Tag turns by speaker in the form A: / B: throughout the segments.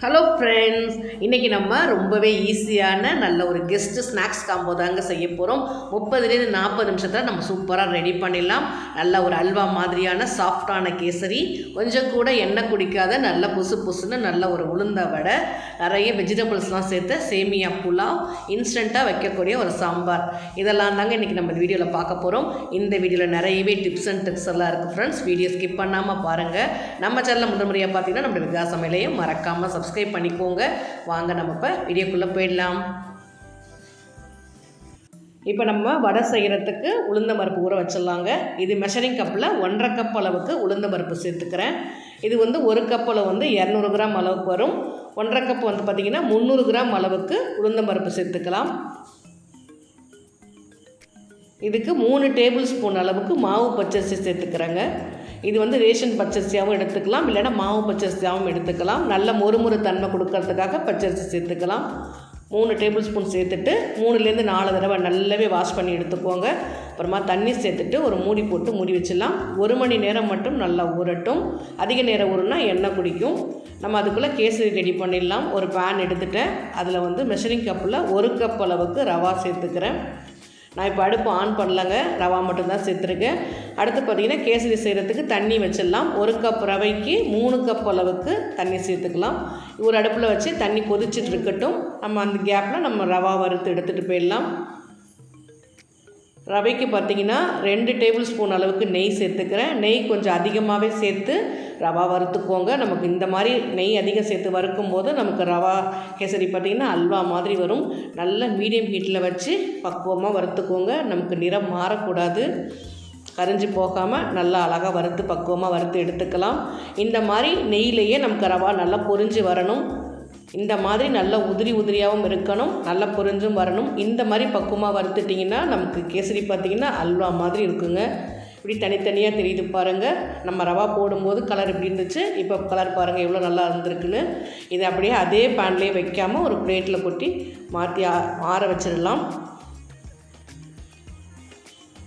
A: Hello friends, இன்றைக்கி நம்ம ரொம்பவே ஈஸியான நல்ல ஒரு கெஸ்ட்டு ஸ்நாக்ஸ் காம்போ தாங்க செய்ய போகிறோம். 30-40 நிமிஷத்தில் நம்ம சூப்பராக ரெடி பண்ணிடலாம். நல்ல ஒரு அல்வா மாதிரியான சாஃப்டான கேசரி, கொஞ்சம் கூட எண்ணெய் குடிக்காத நல்ல புசு புசுன்னு நல்ல ஒரு உளுந்த வடை, நிறைய வெஜிடபிள்ஸ்லாம் சேர்த்து சேமியா புலாவ், இன்ஸ்டண்ட்டாக வைக்கக்கூடிய ஒரு சாம்பார், இதெல்லாம் தாங்க இன்றைக்கி நம்ம இந்த வீடியோவில் பார்க்க போகிறோம். இந்த வீடியோவில் நிறையவே டிப்ஸ் அண்ட் ட்ரிக்ஸ் எல்லாம் இருக்குது ஃப்ரெண்ட்ஸ். வீடியோ ஸ்கிப் பண்ணாமல் பாருங்கள். நம்ம சேனலில் முதல் முறையாக பார்த்தீங்கன்னா நம்ம விகாஸ் சமையலையும் மறக்காமல் சப்ஸ்கிரைப் பண்ணிக்கோங்க. வாங்க நம்ம இப்போ வீடியோக்குள்ளே போயிடலாம். இப்போ நம்ம வடை செய்கிறதுக்கு உளுந்த பருப்பு ஊற வச்சிடலாங்க. இது மெஷரிங் கப்பில் 1.5 கப் அளவுக்கு உளுந்த பருப்பு சேர்த்துக்கிறேன். இது வந்து 1 கப்பில் 200 கிராம் அளவுக்கு வரும். 1.5 கப் பார்த்திங்கன்னா 300 கிராம் அளவுக்கு உளுந்த பருப்பு சேர்த்துக்கலாம். இதுக்கு 3 டேபிள் ஸ்பூன் அளவுக்கு மாவு பச்சரிசி சேர்த்துக்கிறேங்க. இது ரேஷன் பச்சரிசியாகவும் எடுத்துக்கலாம், இல்லைன்னா மாவு பச்சரிசியாகவும் எடுத்துக்கலாம். நல்ல மொறுமொறு தன்மை கொடுக்கறதுக்காக பச்சரிசி சேர்த்துக்கலாம். 3 டேபிள் ஸ்பூன் சேர்த்துட்டு 3-4 தடவை நல்லாவே வாஷ் பண்ணி எடுத்துக்கோங்க. அப்புறமா தண்ணி சேர்த்துட்டு ஒரு மூடி போட்டு மூடி வச்சிடலாம். 1 மணி நேரம் மட்டும் நல்லா ஊறட்டும். அதிக நேரம் ஊறுனா எண்ணெய் குடிக்கும். நம்ம அதுக்குள்ளே கேசரி ரெடி பண்ணிடலாம். ஒரு பேன் எடுத்துட்டேன். அதில் மெஷரிங் கப்பில் 1 கப் அளவுக்கு ரவா சேர்த்துக்கிறேன். நான் இப்போ அடுப்பு ஆன் பண்ணலங்க, ரவா மட்டும்தான் சேர்த்துருக்கேன். அடுத்து பார்த்திங்கன்னா கேசரி செய்கிறதுக்கு தண்ணி வச்சிடலாம். 1 கப் ரவைக்கு 3 கப் அளவுக்கு தண்ணி சேர்த்துக்கலாம். ஒரு அடுப்பில் வச்சு தண்ணி கொதிச்சுட்டு இருக்கட்டும். நம்ம அந்த கேப்பில் நம்ம ரவா வறுத்து எடுத்துகிட்டு போயிடலாம். ரவைக்கு பார்த்திங்கன்னா 2 டேபிள் ஸ்பூன் அளவுக்கு நெய் சேர்த்துக்கிறேன். நெய் கொஞ்சம் அதிகமாகவே சேர்த்து ரவா வறுத்துக்கோங்க. நமக்கு இந்த மாதிரி நெய் அதிகம் சேர்த்து வறுக்கும் போது நமக்கு ரவா கேசரி பார்த்திங்கன்னா அல்வா மாதிரி வரும். நல்ல மீடியம் ஹீட்டில் வச்சு பக்குவமாக வறுத்துக்கோங்க. நமக்கு நிறம் மாறக்கூடாது, கரிஞ்சு போகாமல் நல்லா அழகாக வறுத்து பக்குவமாக வறுத்து எடுத்துக்கலாம். இந்த மாதிரி நெய்யிலேயே நமக்கு ரவா நல்லா பொரிஞ்சு வரணும். இந்த மாதிரி நல்லா உதிரியாகவும் இருக்கணும், நல்லா பொரிஞ்சும் வரணும். இந்த மாதிரி பக்குவமாக வறுத்துட்டிங்கன்னா நமக்கு கேசரி பார்த்திங்கன்னா அல்வா மாதிரி இருக்குங்க. இப்படி தனித்தனியாக தெரியுது பாருங்கள். நம்ம ரவா போடும்போது கலர் இப்படி இருந்துச்சு, இப்போ கலர் பாருங்கள் எவ்வளோ நல்லா இருந்திருக்குன்னு. இதை அப்படியே அதே பேன்லேயே வைக்காமல் ஒரு பிளேட்டில் கொட்டி மாற்றி ஆற வச்சிடலாம்.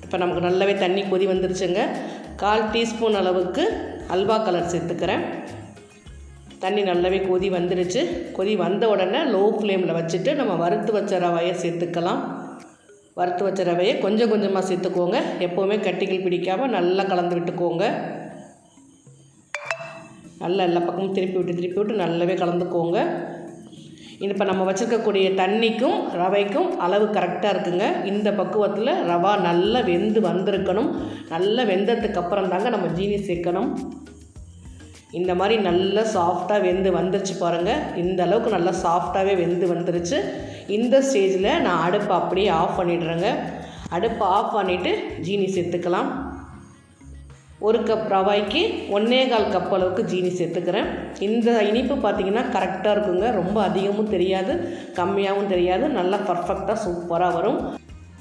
A: இப்போ நமக்கு நல்லாவே தண்ணி கொதி வந்துருச்சுங்க. 1/4 டீஸ்பூன் அளவுக்கு அல்வா கலர் சேர்த்துக்கிறேன். தண்ணி நல்லாவே கொதி வந்துருச்சு. கொதி வந்த உடனே லோ ஃப்ளேமில் வச்சுட்டு நம்ம வறுத்து வச்ச ரவையை சேர்த்துக்கலாம். வறுத்து வச்ச ரவையை கொஞ்சம் கொஞ்சமாக சேர்த்துக்கோங்க. எப்போவுமே கட்டிகள் பிடிக்காமல் நல்லா கலந்து விட்டுக்கோங்க. நல்லா எல்லா பக்கமும் திருப்பி விட்டு நல்லாவே கலந்துக்கோங்க. இப்போ நம்ம வச்சுருக்கக்கூடிய தண்ணிக்கும் ரவைக்கும் அளவு கரெக்டாக இருக்குங்க. இந்த பக்குவத்தில் ரவா நல்லா வெந்து வந்திருக்கணும். நல்லா வெந்ததுக்கு அப்புறம் தாங்க நம்ம ஜீனி சேர்க்கணும். இந்த மாதிரி நல்லா சாஃப்டாக வெந்து வந்துருச்சு பாருங்கள். இந்த அளவுக்கு நல்லா சாஃப்டாகவே வெந்து வந்துருச்சு. இந்த ஸ்டேஜில் நான் அடுப்பை அப்படியே ஆஃப் பண்ணிடுறேங்க. அடுப்பை ஆஃப் பண்ணிவிட்டு ஜீனி சேர்த்துக்கலாம். 1 கப் ரவாய்க்கு 1.25 கப் அளவுக்கு ஜீனி சேர்த்துக்கிறேன். இந்த இனிப்பு பார்த்திங்கன்னா கரெக்டாக இருக்குங்க. ரொம்ப அதிகமும் தெரியாது, கம்மியாகவும் தெரியாது. நல்லா பர்ஃபெக்டாக சூப்பராக வரும்.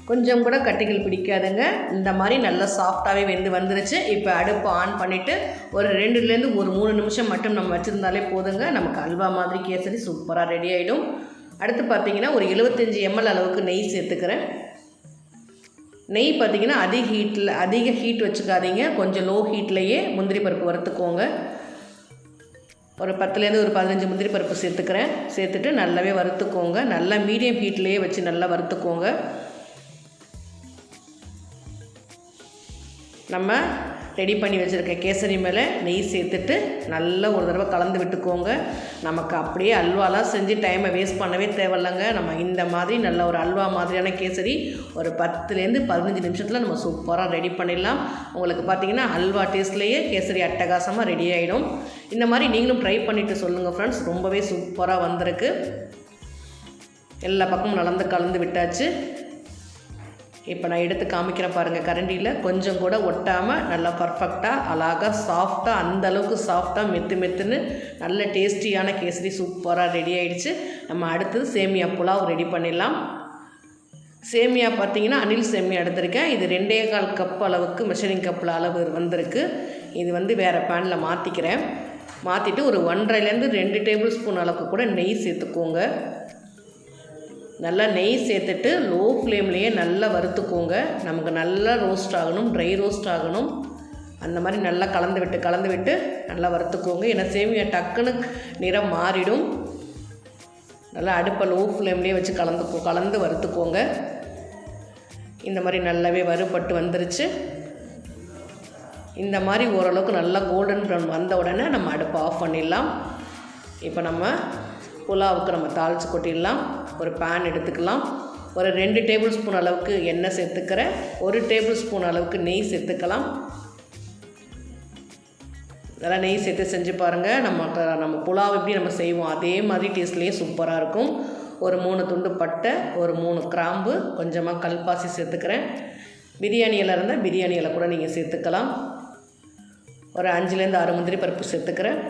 A: கொஞ்சம் கூட கட்டிகள் பிடிக்காதுங்க. இந்த மாதிரி நல்லா சாஃப்டாகவே வெந்து வந்துருச்சு. இப்போ அடுப்பு ஆன் பண்ணிவிட்டு ஒரு 2-3 நிமிஷம் மட்டும் நம்ம வச்சுருந்தாலே போதுங்க. நமக்கு அல்வா மாதிரி கேசரி சூப்பராக ரெடி ஆகிடும். அடுத்து பார்த்திங்கன்னா ஒரு 75 ml அளவுக்கு நெய் சேர்த்துக்கிறேன். நெய் பார்த்திங்கன்னா அதிக ஹீட் வச்சுக்காதீங்க. கொஞ்சம் லோ ஹீட்லேயே முந்திரி பருப்பு வறுத்துக்கோங்க. ஒரு 10-15 முந்திரி பருப்பு சேர்த்துக்கிறேன். சேர்த்துட்டு நல்லாவே வறுத்துக்கோங்க. நல்லா மீடியம் ஹீட்லேயே வச்சு நல்லா வறுத்துக்கோங்க. நம்ம ரெடி பண்ணி வச்சுருக்க கேசரி மேலே நெய் சேர்த்துட்டு நல்லா ஒரு தடவை கலந்து விட்டுக்கோங்க. நமக்கு அப்படியே அல்வாலாம் செஞ்சு டைமை வேஸ்ட் பண்ணவே தேவையில்லைங்க. நம்ம இந்த மாதிரி நல்ல ஒரு அல்வா மாதிரியான கேசரி ஒரு 10-15 நிமிஷத்தில் நம்ம சூப்பராக ரெடி பண்ணிடலாம். உங்களுக்கு பார்த்திங்கன்னா அல்வா டேஸ்ட்லேயே கேசரி அட்டகாசமாக ரெடி ஆகிடும். இந்த மாதிரி நீங்களும் ட்ரை பண்ணிவிட்டு சொல்லுங்கள் ஃப்ரெண்ட்ஸ். ரொம்பவே சூப்பராக வந்திருக்கு. எல்லா பக்கமும் கலந்து விட்டாச்சு. இப்போ நான் எடுத்து காமிக்கிறேன் பாருங்கள். கரண்டியில் கொஞ்சம் கூட ஒட்டாமல் நல்லா பர்ஃபெக்டாக அழகாக சாஃப்டாக, அந்தளவுக்கு சாஃப்டாக மெத்துன்னு நல்ல டேஸ்டியான கேசரி சூப்பராக ரெடி ஆகிடுச்சு. நம்ம அடுத்தது சேமியா புலாவ் ரெடி பண்ணிடலாம். சேமியா பார்த்திங்கன்னா அனில் சேமியா எடுத்திருக்கேன். இது 2.25 கப் அளவுக்கு மெஷரிங் கப்பில் அளவு வந்திருக்கு. இது வேறு பேனில் மாற்றிக்கிறேன். மாற்றிட்டு ஒரு 1.5-2 டேபிள் ஸ்பூன் அளவுக்கு கூட நெய் சேர்த்துக்கோங்க. நல்லா நெய் சேர்த்துட்டு லோ ஃப்ளேம்லேயே நல்லா வறுத்துக்கோங்க. நமக்கு நல்லா ரோஸ்ட் ஆகணும், ட்ரை ரோஸ்ட் ஆகணும். அந்த மாதிரி நல்லா கலந்து விட்டு நல்லா வறுத்துக்கோங்க. ஏன்னா சேமியா டக்குன்னு நிறம் மாறிடும். நல்லா அடுப்பை லோ ஃப்ளேம்லேயே வச்சு கலந்து வறுத்துக்கோங்க. இந்த மாதிரி நல்லாவே வறுபட்டு வந்துருச்சு. இந்த மாதிரி ஓரளவுக்கு நல்லா கோல்டன் ப்ரௌன் வந்த உடனே நம்ம அடுப்பை ஆஃப் பண்ணிடலாம். இப்போ நம்ம புலாவுக்கு நம்ம தாளித்து கொட்டிடலாம். ஒரு பேன் எடுத்துக்கலாம். ஒரு 2 டேபிள் ஸ்பூன் அளவுக்கு எண்ணெய் சேர்த்துக்கிறேன். 1 டேபிள் ஸ்பூன் அளவுக்கு நெய் சேர்த்துக்கலாம். இதெல்லாம் நெய் சேர்த்து செஞ்சு பாருங்கள். நம்ம புலாவ் எப்படி நம்ம செய்வோம் அதே மாதிரி டேஸ்ட்லேயே சூப்பராக இருக்கும். ஒரு 3 துண்டு பட்டை, ஒரு 3 கிராம்பு, கொஞ்சமாக கல்பாசி சேர்த்துக்கிறேன். பிரியாணி இலை இருந்தால் பிரியாணி இலை கூட நீங்கள் சேர்த்துக்கலாம். ஒரு 5லேருந்து 6 முந்திரி பருப்பு சேர்த்துக்கிறேன்.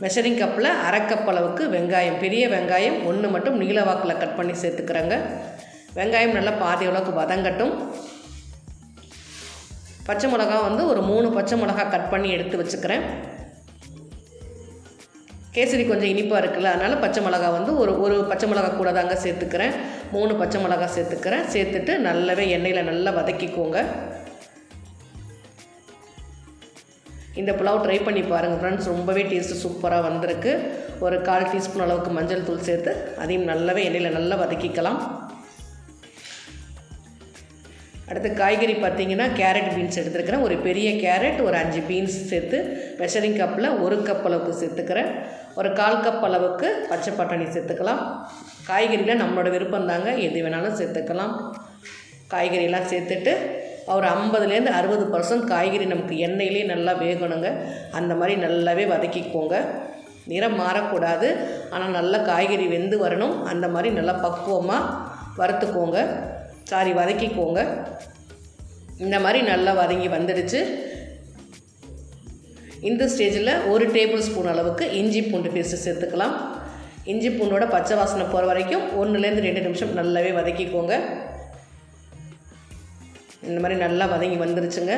A: மெஷரிங் கப்பில் 1/2 கப் அளவுக்கு வெங்காயம், பெரிய வெங்காயம் 1 மட்டும் நீல வாக்கில் கட் பண்ணி சேர்த்துக்கிறேங்க. வெங்காயம் நல்லா பாதி அளவுக்கு வதங்கட்டும். பச்சை மிளகா ஒரு 3 பச்சை மிளகா கட் பண்ணி எடுத்து வச்சுக்கிறேன். கேசரி கொஞ்சம் இனிப்பாக இருக்குல்ல, அதனால் பச்சை மிளகா ஒரு பச்சை மிளகா கூட தாங்க சேர்த்துக்கிறேன். 3 பச்சை மிளகா சேர்த்துக்கிறேன். சேர்த்துட்டு நல்லாவே எண்ணெயில் நல்லா வதக்கிக்கோங்க. இந்த புலாவ் ட்ரை பண்ணி பாருங்கள் ஃப்ரெண்ட்ஸ். ரொம்பவே டேஸ்ட்டு சூப்பராக வந்திருக்கு. ஒரு 1/4 டீஸ்பூன் அளவுக்கு மஞ்சள் தூள் சேர்த்து அதையும் நல்லாவே எண்ணெயில் நல்லா வதக்கிக்கலாம். அடுத்து காய்கறி பார்த்திங்கன்னா கேரட் பீன்ஸ் எடுத்துருக்கிறேன். ஒரு பெரிய கேரட், ஒரு 5 பீன்ஸ் சேர்த்து மெஷரிங் கப்பில் 1 கப் அளவுக்கு சேர்த்துக்கிறேன். ஒரு 1/4 கப் அளவுக்கு பச்சை பட்டாணி சேர்த்துக்கலாம். காய்கறியில் நம்மளோட விருப்பம் தாங்க, எது வேணாலும் சேர்த்துக்கலாம். காய்கறியெல்லாம் சேர்த்துட்டு ஒரு 50லேருந்து 60% காய்கறி நமக்கு எண்ணெயிலே நல்லா வேகணுங்க. அந்த மாதிரி நல்லாவே வதக்கிக்கோங்க. நிறம் மாறக்கூடாது, ஆனால் நல்லா காய்கறி வெந்து வரணும். அந்த மாதிரி நல்லா பக்குவமாக வதக்கிக்கோங்க. இந்த மாதிரி நல்லா வதங்கி வந்துடுச்சு. இந்த ஸ்டேஜில் 1 டேபிள் ஸ்பூன் அளவுக்கு இஞ்சி பூண்டு பேஸ்ட்டு சேர்த்துக்கலாம். இஞ்சி பூண்டோட பச்சை வாசனை போகிற வரைக்கும் 1லேருந்து 2 நிமிஷம் நல்லாவே வதக்கிக்கோங்க. இந்த மாதிரி நல்லா வதங்கி வந்துருச்சுங்க.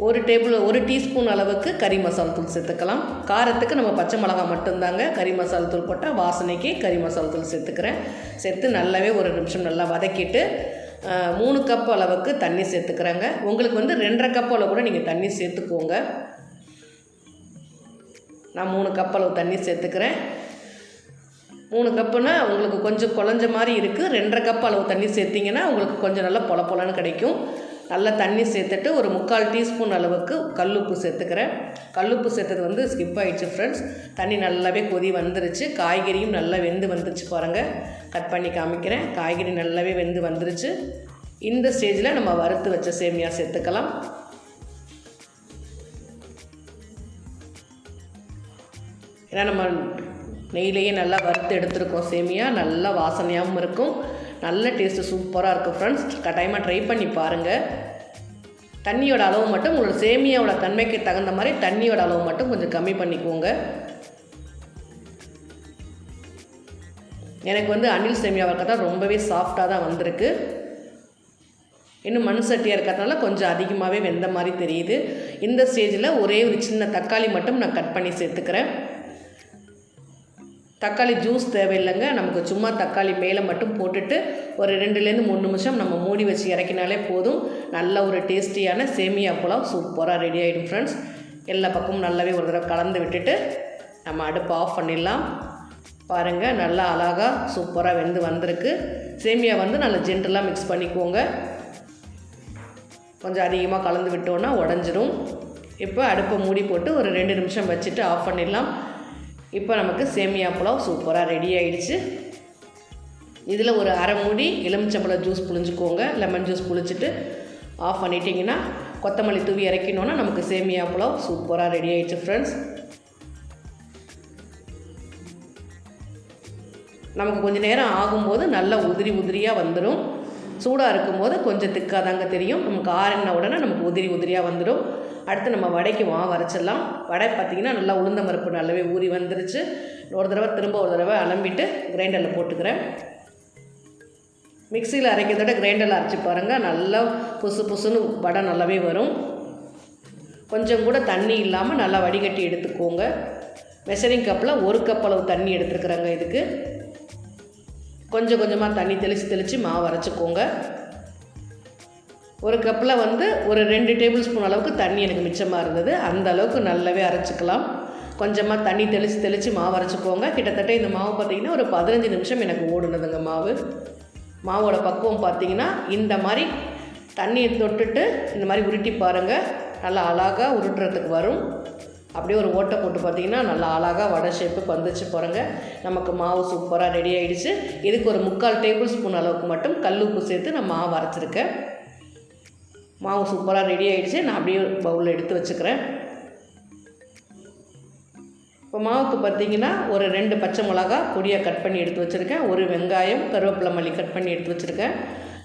A: ஒரு டீஸ்பூன் அளவுக்கு கறி மசாலா தூள் சேர்த்துக்கலாம். காரத்துக்கு நம்ம பச்சை மிளகா மட்டும்தாங்க. கறி மசாலா தூள் போட்டால் வாசனைக்கு கறி மசாலா தூள் சேர்த்துக்கிறேன். சேர்த்து நல்லாவே 1 நிமிஷம் நல்லா வதக்கிட்டு 3 கப் அளவுக்கு தண்ணி சேர்த்துக்கிறேங்க. உங்களுக்கு 2.5 கப் அளவு கூட நீங்கள் தண்ணி சேர்த்துக்கோங்க. நான் 3 கப் அளவு தண்ணி சேர்த்துக்கிறேன். 3 கப்புனா உங்களுக்கு கொஞ்சம் குழஞ்ச மாதிரி இருக்குது. 2.5 கப் அளவு தண்ணி சேர்த்திங்கன்னா உங்களுக்கு கொஞ்சம் நல்லா பொலன்னு கிடைக்கும். நல்லா தண்ணி சேர்த்துட்டு ஒரு 3/4 டீஸ்பூன் அளவுக்கு கல்லுப்பு சேர்த்துக்கிறேன். கல்லுப்பு சேர்த்தது ஸ்கிப் ஆகிடுச்சு ஃப்ரெண்ட்ஸ். தண்ணி நல்லாவே கொதி வந்துருச்சு. காய்கறியும் நல்லா வெந்து வந்துருச்சு பாருங்கள். கட் பண்ணி காமிக்கிறேன். காய்கறி நல்லாவே வெந்து வந்துருச்சு. இந்த ஸ்டேஜில் நம்ம வறுத்து வச்ச சேமியா சேர்த்துக்கலாம். ஏன்னா நம்ம நெய்லேயே நல்லா வறுத்து எடுத்துருக்கோம். சேமியா நல்லா வாசனையாகவும் இருக்கும். நல்ல டேஸ்ட்டு சூப்பராக இருக்கும் ஃப்ரெண்ட்ஸ். கட்டாயமாக ட்ரை பண்ணி பாருங்கள். தண்ணியோட அளவு மட்டும் உங்களோட சேமியாவோட தன்மைக்கு தகுந்த மாதிரி தண்ணியோட அளவு மட்டும் கொஞ்சம் கம்மி பண்ணிக்கோங்க. எனக்கு அணில் சேமியாவை இருக்கா ரொம்பவே சாஃப்டாக தான் வந்திருக்கு. இன்னும் மண் சட்டியாக இருக்கிறதுனால கொஞ்சம் அதிகமாகவே வெந்த மாதிரி தெரியுது. இந்த ஸ்டேஜில் ஒரே ஒரு சின்ன தக்காளி மட்டும் நான் கட் பண்ணி சேர்த்துக்கிறேன். தக்காளி ஜூஸ் தேவையில்லைங்க. நமக்கு சும்மா தக்காளி மேலே மட்டும் போட்டுட்டு ஒரு 2லேருந்து 3 நிமிஷம் நம்ம மூடி வச்சு இறக்கினாலே போதும். நல்ல ஒரு டேஸ்டியான சேமியா புலாவ் சூப்பராக ரெடி ஆகிடும் ஃப்ரெண்ட்ஸ். எல்லா பக்கமும் நல்லாவே ஒரு தடவை கலந்து விட்டுட்டு நம்ம அடுப்பு ஆஃப் பண்ணிடலாம். பாருங்கள், நல்லா அழகாக சூப்பராக வெந்து வந்திருக்கு. சேமியா நல்லா ஜென்டலாக மிக்ஸ் பண்ணிக்கோங்க. கொஞ்சம் அதிகமாக கலந்து விட்டோன்னா உடஞ்சிரும். இப்போ அடுப்பை மூடி போட்டு ஒரு 2 நிமிஷம் வச்சுட்டு ஆஃப் பண்ணிடலாம். இப்போ நமக்கு சேமியா புலாவ் சூப்பராக ரெடி ஆகிடுச்சு. இதில் ஒரு அரை மூடி எலுமிச்சம்பழம் ஜூஸ் புழிஞ்சுக்கோங்க. லெமன் ஜூஸ் புழிச்சிட்டு ஆஃப் பண்ணிட்டீங்கன்னா கொத்தமல்லி தூவி இறக்கினோன்னா நமக்கு சேமியா புலாவ் சூப்பராக ரெடி ஆகிடுச்சு ஃப்ரெண்ட்ஸ். நமக்கு கொஞ்சம் நேரம் ஆகும்போது நல்லா உதிரியாக வந்துடும். சூடாக இருக்கும்போது கொஞ்சம் திக்காக தாங்க தெரியும். நமக்கு ஆறின உடனே நமக்கு உதிரியாக வந்துடும். அடுத்து நம்ம வடைக்கு மாவு அரைச்சிடலாம். வடை பார்த்திங்கன்னா நல்லா உளுந்த பருப்பு நல்லாவே ஊறி வந்துருச்சு. ஒரு தடவை அலம்பிட்டு கிரைண்டரில் போட்டுக்கிறேன். மிக்சியில் அரைக்கிறதோட கிரைண்டரில் அரைச்சி பாருங்கள். நல்லா புசுன்னு வடை நல்லாவே வரும். கொஞ்சம் கூட தண்ணி இல்லாமல் நல்லா வடிகட்டி எடுத்துக்கோங்க. மெஷரிங் கப்பில் 1 கப் அளவு தண்ணி எடுத்துருக்குறாங்க. இதுக்கு கொஞ்சமாக தண்ணி தெளித்து மாவு அரைச்சிக்கோங்க. ஒரு கப்பில் வந்து ஒரு 2 டேபிள் ஸ்பூன் அளவுக்கு தண்ணி எனக்கு மிச்சமாக இருந்தது. அந்த அளவுக்கு நல்லாவே அரைச்சிக்கலாம். கொஞ்சமாக தண்ணி தெளித்து மாவு அரைச்சிக்கோங்க. கிட்டத்தட்ட இந்த மாவு பார்த்திங்கன்னா ஒரு 15 நிமிஷம் எனக்கு ஓடுனதுங்க மாவு. மாவோட பக்குவம் பார்த்திங்கன்னா இந்த மாதிரி தண்ணியை தொட்டுட்டு இந்த மாதிரி உருட்டி பாருங்கள். நல்லா அழகாக உருட்டுறதுக்கு வரும். அப்படியே ஒரு ஓட்டை போட்டு பார்த்திங்கன்னா நல்லா அழகாக வடை ஷேப்புக்கு வந்துச்சு பாருங்கள். நமக்கு மாவு சூப்பராக ரெடி ஆகிடுச்சு. இதுக்கு ஒரு 3/4 டேபிள் ஸ்பூன் அளவுக்கு மட்டும் கல் உப்பு சேர்த்து நான் மாவு அரைச்சிருக்கேன். மாவு சூப்பராக ரெடி ஆகிடுச்சு. நான் அப்படியே பவுலில் எடுத்து வச்சுக்கிறேன். இப்போ மாவுக்கு பார்த்திங்கன்னா ஒரு 2 பச்சை மிளகா பொடியாக கட் பண்ணி எடுத்து வச்சுருக்கேன். ஒரு வெங்காயம், கருவேப்பிலை மல்லி கட் பண்ணி எடுத்து வச்சுருக்கேன்.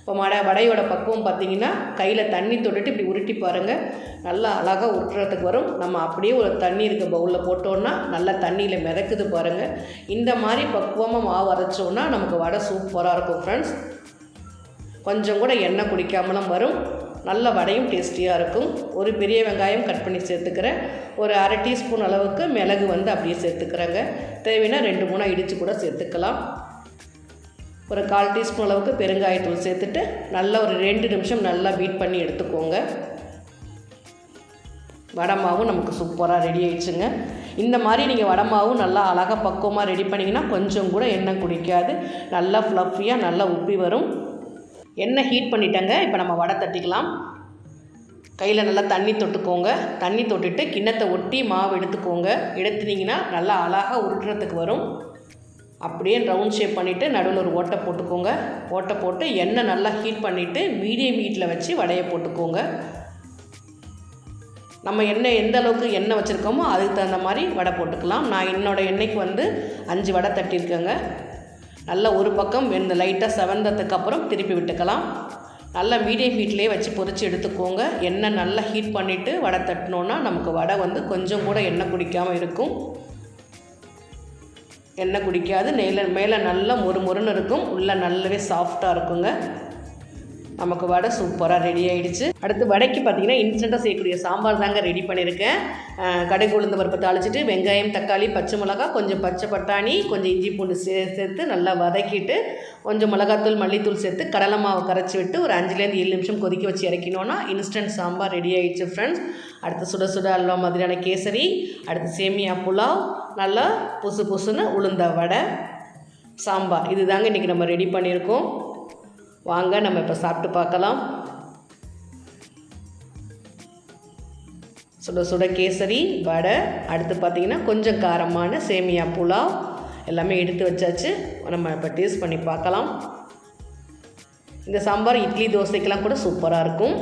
A: இப்போ வடையோட பக்குவம் பார்த்திங்கன்னா கையில் தண்ணி தொட்டுட்டு இப்படி உருட்டி பாருங்கள். நல்லா அழகாக உருட்டுறதுக்கு வரும். நம்ம அப்படியே ஒரு தண்ணி இருக்க பவுலில் போட்டோன்னா நல்லா தண்ணியில் மிதக்குது பாருங்கள். இந்த மாதிரி பக்குவமாக மாவு அரைச்சோன்னா நமக்கு வடை சூப்பராக இருக்கும் ஃப்ரெண்ட்ஸ். கொஞ்சம் கூட எண்ணெய் குடிக்காமலும் வரும். நல்ல வடையும் டேஸ்டியாக இருக்கும். ஒரு பெரிய வெங்காயம் கட் பண்ணி சேர்த்துக்கிறேன். ஒரு 1/2 டீஸ்பூன் அளவுக்கு மிளகு வந்து அப்படியே சேர்த்துக்கிறேங்க. தேவைன்னா 2-3 இடித்து கூட சேர்த்துக்கலாம். ஒரு 1/4 டீஸ்பூன் அளவுக்கு பெருங்காயத்தூள் சேர்த்துட்டு நல்லா ஒரு 2 நிமிஷம் நல்லா பீட் பண்ணி எடுத்துக்கோங்க. வடை மாவும் நமக்கு சூப்பராக ரெடி ஆயிடுச்சுங்க. இந்த மாதிரி நீங்கள் வடை மாவும் நல்லா அழகாக பக்குவமாக ரெடி பண்ணிங்கன்னா கொஞ்சம் கூட எண்ணெய் குடிக்காது. நல்லா ஃப்ளஃபியாக நல்லா உப்பி வரும். எண்ணெய் ஹீட் பண்ணிட்டேங்க. இப்போ நம்ம வடை தட்டிக்கலாம். கையில் நல்லா தண்ணி தொட்டுக்கோங்க. தண்ணி தொட்டுட்டு கிண்ணத்தை ஒட்டி மாவு எடுத்துக்கோங்க. எடுத்துனீங்கன்னா நல்லா அழகாக உருட்டுறதுக்கு வரும். அப்படியே ரவுண்ட் ஷேப் பண்ணிவிட்டு நடுவில் ஒரு ஓட்டை போட்டுக்கோங்க. ஓட்டை போட்டு எண்ணெய் நல்லா ஹீட் பண்ணிவிட்டு மீடியம் ஹீட்டில் வச்சு வடையை போட்டுக்கோங்க. நம்ம எந்த அளவுக்கு எண்ணெய் வச்சுருக்கோமோ அதுக்கு தகுந்த மாதிரி வடை போட்டுக்கலாம். நான் என்னோடய எண்ணெய்க்கு வந்து 5 வடை தட்டியிருக்கேங்க. நல்லா ஒரு பக்கம் இந்த லைட்டாக செவந்ததுக்கப்புறம் திருப்பி விட்டுக்கலாம். நல்லா மீடியம் ஹீட்லேயே வச்சு பொரித்து எடுத்துக்கோங்க. எண்ணெய் நல்லா ஹீட் பண்ணிவிட்டு வடை தட்டினோன்னா நமக்கு வடை வந்து கொஞ்சம் கூட எண்ணெய் குடிக்காமல் இருக்கும். எண்ணெய் குடிக்காது. மேலே நல்லா மொறுன்னு இருக்கும். உள்ளே நல்லாவே சாஃப்டாக இருக்குங்க. நமக்கு வடை சூப்பராக ரெடி ஆகிடுச்சு. அடுத்து வடைக்கு பார்த்திங்கன்னா இன்ஸ்டண்ட்டாக செய்யக்கூடிய சாம்பார் தாங்க ரெடி பண்ணியிருக்கேன். கடுகு உளுந்து பருப்பு தாளிச்சிட்டு வெங்காயம், தக்காளி, பச்சை மிளகா, கொஞ்சம் பச்சை பட்டாணி, கொஞ்சம் இஞ்சி பூண்டு சேர்த்து நல்லா வதக்கிட்டு கொஞ்சம் மிளகாத்தூள், மல்லித்தூள் சேர்த்து கடலை மாவு கரைச்சி விட்டு ஒரு 5-7 நிமிஷம் கொதிக்க வச்சு இறக்கினோன்னா இன்ஸ்டன்ட் சாம்பார் ரெடி ஆகிடுச்சு ஃப்ரெண்ட்ஸ். அடுத்து சுட சுட அல்வா மாதிரியான கேசரி, அடுத்து சேமியா புலாவ், நல்லா புசுன்னு உளுந்த வடை, சாம்பார், இது தாங்க இன்றைக்கி நம்ம ரெடி பண்ணியிருக்கோம். வாங்க நம்ம இப்போ சாப்பிட்டு பார்க்கலாம். சுட சுட கேசரி, வடை, அடுத்து பார்த்திங்கன்னா கொஞ்சம் காரமான சேமியா புலாவ் எல்லாமே எடுத்து வச்சாச்சு. நம்ம இப்போ டேஸ்ட் பண்ணி பார்க்கலாம். இந்த சாம்பார் இட்லி தோசைக்கெலாம் கூட சூப்பராக இருக்கும்.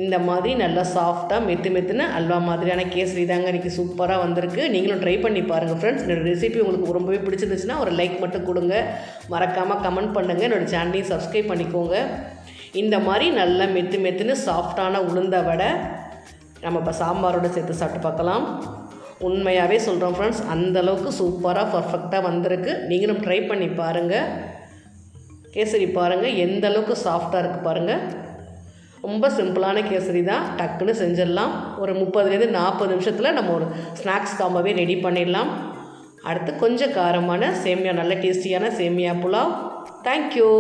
A: இந்த மாதிரி நல்லா சாஃப்டாக மெத்துன்னு அல்வா மாதிரியான கேசரி தாங்க இன்றைக்கி சூப்பராக வந்திருக்கு. நீங்களும் ட்ரை பண்ணி பாருங்கள் ஃப்ரெண்ட்ஸ். என்னோடய ரெசிபி உங்களுக்கு ரொம்பவே பிடிச்சிருந்துச்சுன்னா ஒரு லைக் மட்டும் கொடுங்க. மறக்காமல் கமெண்ட் பண்ணுங்கள். என்னோடய சேனலையும் சப்ஸ்கிரைப் பண்ணிக்கோங்க. இந்த மாதிரி நல்லா மெத்துன்னு சாஃப்டான உளுந்த வடை நம்ம இப்போ சாம்பாரோடு சேர்த்து சாப்பிட்டு பார்க்கலாம். உண்மையாகவே சொல்கிறோம் ஃப்ரெண்ட்ஸ், அந்தளவுக்கு சூப்பராக பர்ஃபெக்டாக வந்திருக்கு. நீங்களும் ட்ரை பண்ணி பாருங்கள். கேசரி பாருங்கள் எந்த அளவுக்கு சாஃப்டாக இருக்குது பாருங்கள். ரொம்ப சிம்பிளான கேசரி தான், டக்குன்னு செஞ்சிடலாம். ஒரு 30-40 நிமிஷத்தில் நம்ம ஒரு ஸ்நாக்ஸ் காம்போவே ரெடி பண்ணிடலாம். அடுத்து கொஞ்சம் காரமான சேமியா, நல்ல டேஸ்டியான சேமியா புலாவ். தேங்க்யூ.